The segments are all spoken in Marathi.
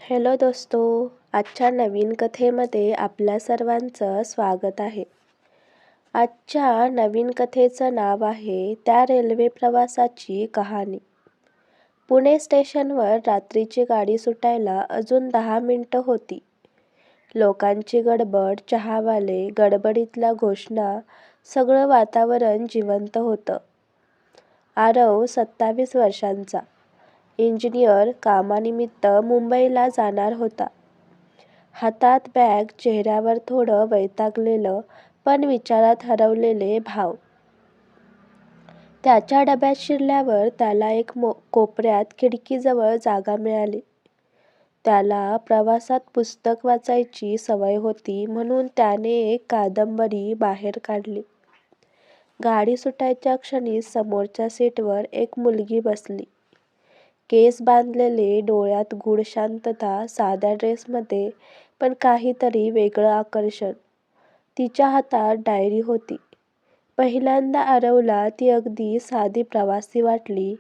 हॅलो दोस्तो, आजच्या नवीन कथेमध्ये आपल्या सर्वांचं स्वागत आहे. आजच्या नवीन कथेचं नाव आहे त्या रेल्वे प्रवासाची कहाणी. पुणे स्टेशनवर रात्रीची गाडी सुटायला अजून 10 मिनिटं होती. लोकांची गडबड, चहावाले, गडबडीतल्या घोषणा, सगळं वातावरण जिवंत होतं. आरव 27 वर्षांचा, इंजिनियर, कामानिमित्त मुंबईला जाणार होता. हातात बॅग, चेहऱ्यावर थोडं वैतागलेलं पण विचारात हरवलेले भाव. त्याच्या डब्यात शिरल्यावर त्याला एक कोपऱ्यात खिडकीजवळ जागा मिळाली. त्याला प्रवासात पुस्तक वाचायची सवय होती म्हणून त्याने एक कादंबरी बाहेर काढली. गाडी सुटायच्या क्षणी समोरच्या सीटवर एक मुलगी बसली. केस बांधलेले, डोळ्यात गूढ शांतता, साध्या ड्रेसमध्ये पण काहीतरी वेगळं आकर्षण. तिच्या हातात डायरी होती. पहिल्यांदा आरवला ती अगदी साधी प्रवासी वाटली,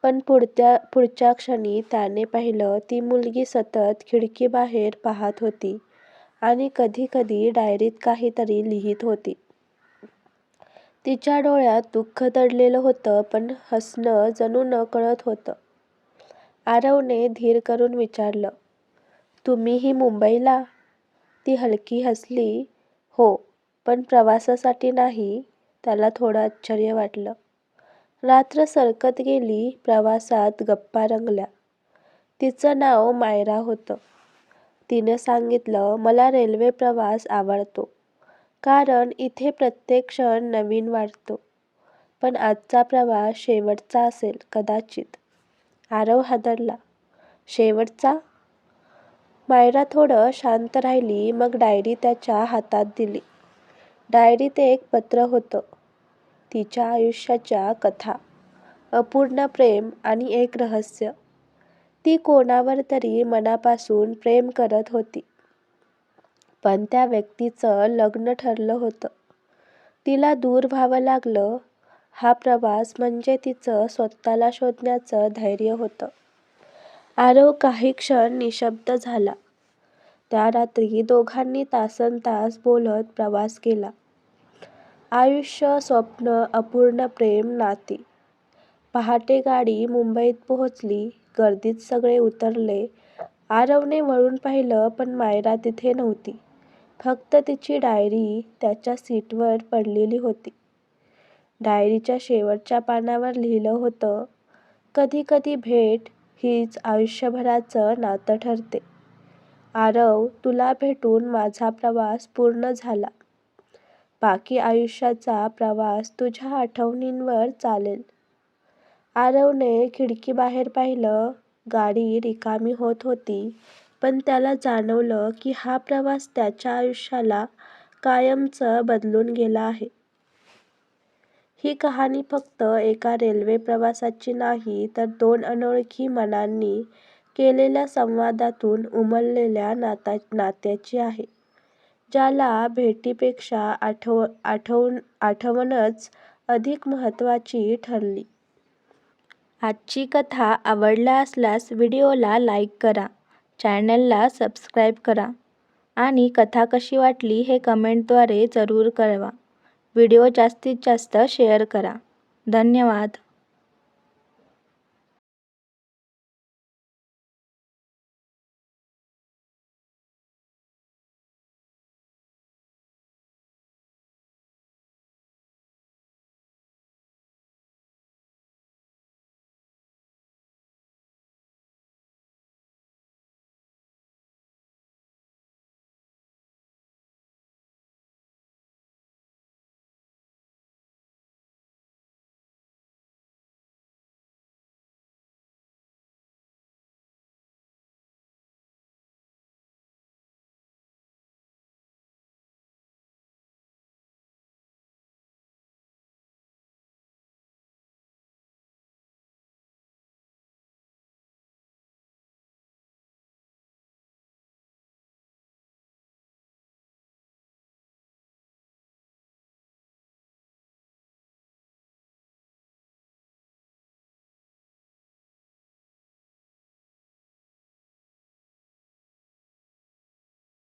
पण पुढच्या क्षणी त्याने पाहिलं ती मुलगी सतत खिडकीबाहेर पाहत होती आणि कधी कधी डायरीत काहीतरी लिहित होती. तिच्या डोळ्यात दुःख दडलेलं होतं, पण हसणं जणू नकळत होतं. आरवने धीर करून विचारलं, तुम्हीही मुंबईला? ती हलकी हसली. हो, पण प्रवासासाठी नाही. त्याला थोडं आश्चर्य वाटलं. रात्र सरकत गेली. प्रवासात गप्पा रंगल्या. तिचं नाव मायरा होतं. तिने सांगितलं, मला रेल्वे प्रवास आवडतो, कारण इथे प्रत्येक क्षण नवीन वाटतो. पण आजचा प्रवास शेवटचा असेल कदाचित. आरव हादरला. शेवटचा? मायरा थोडं शांत राहिली, मग डायरी त्याच्या हातात दिली. डायरीत एक पत्र होतं. तिच्या आयुष्याच्या कथा, अपूर्ण प्रेम आणि एक रहस्य. ती कोणावर तरी मनापासून प्रेम करत होती, पण त्या व्यक्तीचं लग्न ठरलं होतं. तिला दूर व्हावं लागलं. हा प्रवास म्हणजे तिचं स्वतःला शोधण्याचं धैर्य होतं. आरव काही क्षण निशब्द झाला. त्या रात्री दोघांनी तासनतास बोलत प्रवास केला. आयुष्य, स्वप्न, अपूर्ण प्रेम, नाती. पहाटे गाडी मुंबईत पोहोचली. गर्दीत सगळे उतरले. आरवने वळून पाहिलं, पण मायरा तिथे नव्हती. फक्त तिची डायरी त्याच्या सीटवर पडलेली होती. डायरीच्या शेवटच्या पानावर लिहिलं होतं, कधी कधी भेट हीच आयुष्यभराचं नातं ठरते. आरव, तुला भेटून माझा प्रवास पूर्ण झाला. बाकी आयुष्याचा प्रवास तुझ्या आठवणींवर चालेल. आरवने खिडकीबाहेर पाहिलं. गाडी रिकामी होत होती, पण त्याला जाणवलं की हा प्रवास त्याच्या आयुष्याला कायमचं बदलून गेला आहे. ही कहाणी फक्त एका रेल्वे प्रवासाची नाही, तर दोन अनोळखी मनांनी केलेल्या संवादातून उमललेल्या नात्याची आहे, ज्याला भेटीपेक्षा आठवणच अधिक महत्त्वाची ठरली. आजची कथा आवडला असल्यास व्हिडिओला लाईक करा, चॅनलला सबस्क्राईब करा आणि कथा कशी वाटली हे कमेंटद्वारे जरूर कळवा. व्हिडिओ जास्तीत जास्त शेअर करा. धन्यवाद.